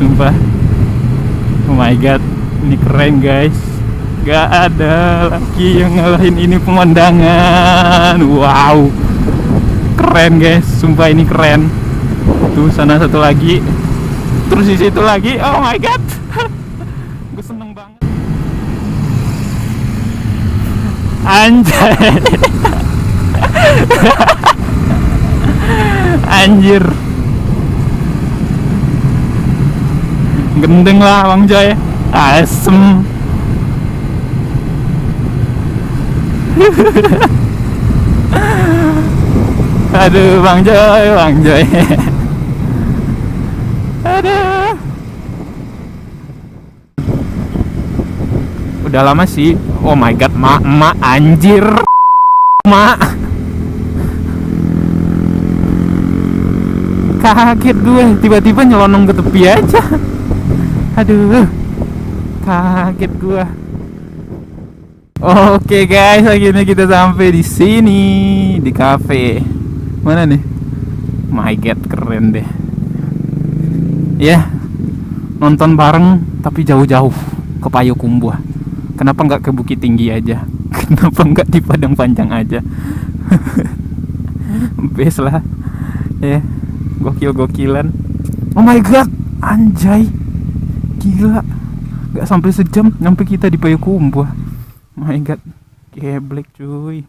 sumpah. Oh my god, ini keren guys. Gak ada lagi yang ngalahin ini pemandangan. Wow, keren guys, sumpah ini keren. Tuh sana satu lagi, terus di situ lagi. Oh my god, gue seneng banget. Anjay. Anjir, gendeng lah Bang Joy, asem. Aduh Bang Joy, Bang Joy. Aduh, udah lama sih. Oh my god, mak anjir, mak. Kaget gue, tiba-tiba nyelonong ke tepi aja. Aduh, kaget gue. Oke guys, akhirnya kita sampai di sini, di cafe. Mana nih? My god, keren deh. Ya, nonton bareng tapi jauh-jauh ke Payakumbuh. Kenapa nggak ke Bukit Tinggi aja? Kenapa nggak di Padang Panjang aja? Best lah, ya. Gokil-gokilan. Oh my god, anjay, gila, gak sampai sejam nyampe kita di Payakumbuh. My god, geblek cuy.